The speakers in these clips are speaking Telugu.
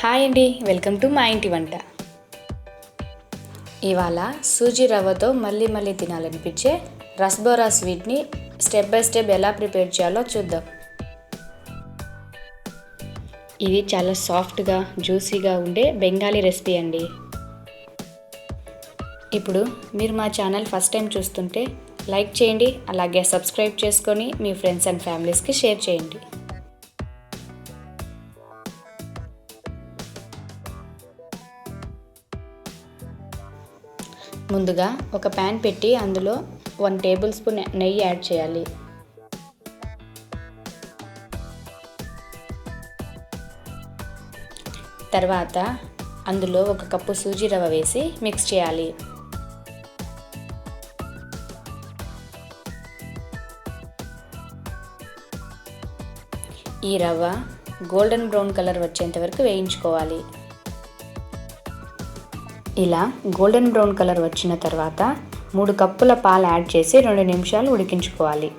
హాయ్ అండి, వెల్కమ్ టు మా ఇంటి వంట. ఇవాళ సూజీ రవ్వతో మళ్ళీ తినాలనిపించే రస్బోరా స్వీట్ని స్టెప్ బై స్టెప్ ఎలా ప్రిపేర్ చేయాలో చూద్దాం. ఇది చాలా సాఫ్ట్గా జ్యూసీగా ఉండే బెంగాలీ రెసిపీ అండి. ఇప్పుడు మీరు మా ఛానల్ ఫస్ట్ టైం చూస్తుంటే లైక్ చేయండి, అలాగే సబ్స్క్రైబ్ చేసుకొని మీ ఫ్రెండ్స్ అండ్ ఫ్యామిలీస్కి షేర్ చేయండి. ముందుగా ఒక ప్యాన్ పెట్టి అందులో 1 టేబుల్ స్పూన్ నెయ్యి యాడ్ చేయాలి. తర్వాత అందులో 1 కప్పు సూజీ రవ్వ వేసి మిక్స్ చేయాలి. ఈ రవ్వ గోల్డెన్ బ్రౌన్ కలర్ వచ్చేంత వరకు వేయించుకోవాలి. ఇలా గోల్డెన్ బ్రౌన్ కలర్ వచ్చిన తర్వాత 3 కప్పుల పాలు యాడ్ చేసి 2 నిమిషాలు ఉడికించుకోవాలి.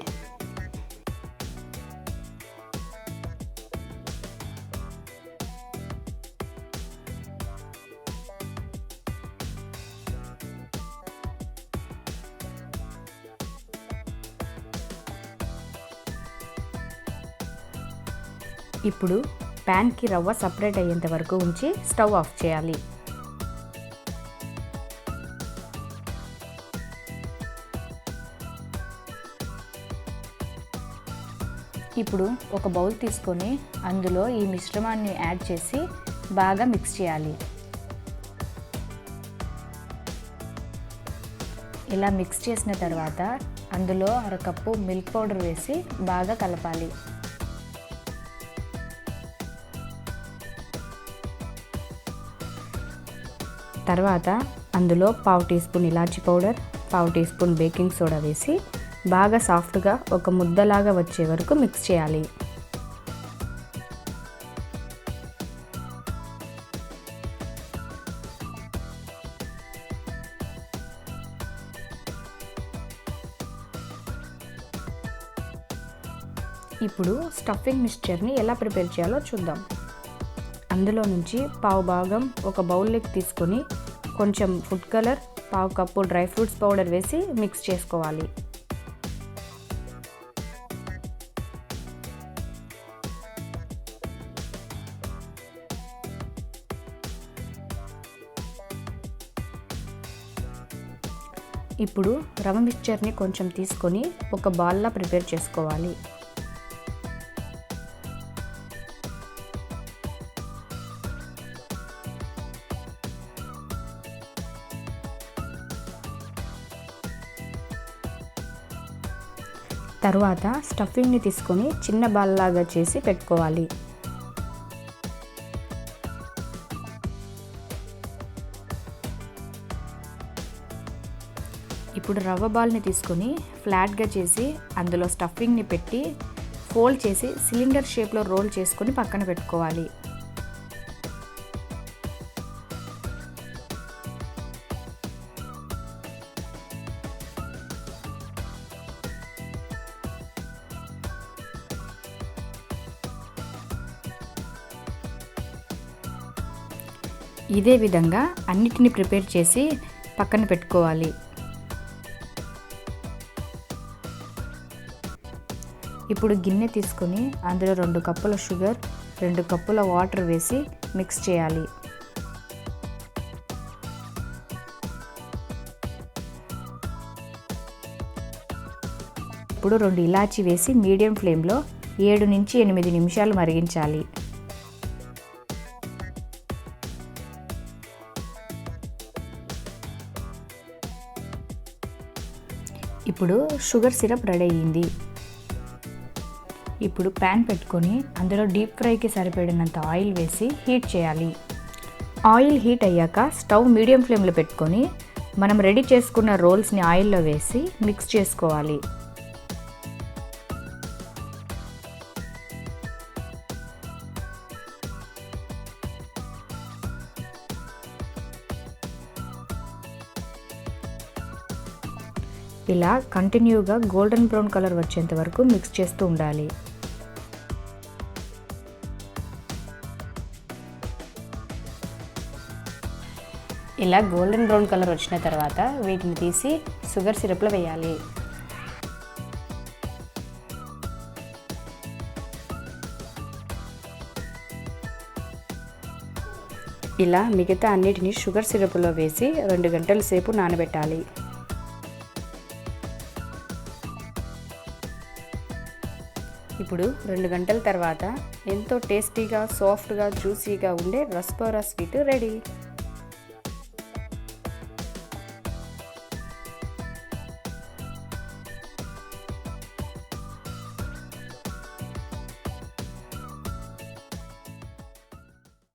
ఇప్పుడు ప్యాన్కి రవ్వ సపరేట్ అయ్యేంత వరకు ఉంచి స్టవ్ ఆఫ్ చేయాలి. ఇప్పుడు ఒక బౌల్ తీసుకొని అందులో ఈ మిశ్రమాన్ని యాడ్ చేసి బాగా మిక్స్ చేయాలి. ఇలా మిక్స్ చేసిన తర్వాత అందులో 1/2 కప్పు మిల్క్ పౌడర్ వేసి బాగా కలపాలి. తర్వాత అందులో 1/2 tea spoon elaichi powder, 1/2 tea spoon baking soda వేసి బాగా సాఫ్ట్గా ఒక ముద్దలాగా వచ్చే వరకు మిక్స్ చేయాలి. ఇప్పుడు స్టఫింగ్ మిక్స్చర్ని ఎలా ప్రిపేర్ చేయాలో చూద్దాం. అందులో నుంచి 1/2 భాగం ఒక బౌల్లోకి తీసుకొని కొంచెం food colour, 1/2 cup dry fruits powder వేసి మిక్స్ చేసుకోవాలి. ఇప్పుడు రవ్వ మిక్చర్ని కొంచెం తీసుకొని ఒక బాల్లా ప్రిపేర్ చేసుకోవాలి. తరువాత స్టఫింగ్ని తీసుకొని చిన్న బాల్లాగా చేసి పెట్టుకోవాలి. ఇప్పుడు రవ్వ బాల్ని తీసుకొని ఫ్లాట్గా చేసి అందులో స్టఫింగ్ని పెట్టి ఫోల్డ్ చేసి సిలిండర్ షేప్లో రోల్ చేసుకొని పక్కన పెట్టుకోవాలి. ఇదే విధంగా అన్నిటిని ప్రిపేర్ చేసి పక్కన పెట్టుకోవాలి. ఇప్పుడు గిన్నె తీసుకొని అందులో 2 కప్పుల షుగర్, 2 కప్పుల వాటర్ వేసి మిక్స్ చేయాలి. ఇప్పుడు 2 ఇలాచీ వేసి మీడియం ఫ్లేమ్లో 7 నుంచి 8 నిమిషాలు మరిగించాలి. ఇప్పుడు షుగర్ సిరప్ రెడీ అయ్యింది. ఇప్పుడు ప్యాన్ పెట్టుకొని అందులో డీప్ ఫ్రైకి సరిపడినంత ఆయిల్ వేసి హీట్ చేయాలి. ఆయిల్ హీట్ అయ్యాక స్టవ్ మీడియం ఫ్లేమ్లో పెట్టుకొని మనం రెడీ చేసుకున్న రోల్స్ని ఆయిల్లో వేసి మిక్స్ చేసుకోవాలి. ఇలా కంటిన్యూగా గోల్డెన్ బ్రౌన్ కలర్ వచ్చేంత వరకు మిక్స్ చేస్తూ ఉండాలి. ఇలా గోల్డెన్ బ్రౌన్ కలర్ వచ్చిన తర్వాత వీటిని తీసి షుగర్ సిరప్లో వేయాలి. ఇలా మిగతా అన్నిటిని షుగర్ సిరప్లో వేసి 2 గంటల సేపు నానబెట్టాలి. ఇప్పుడు 2 గంటల తర్వాత ఎంతో టేస్టీగా, సాఫ్ట్గా, జ్యూసీగా ఉండే రస్బోరా స్వీట్ రెడీ.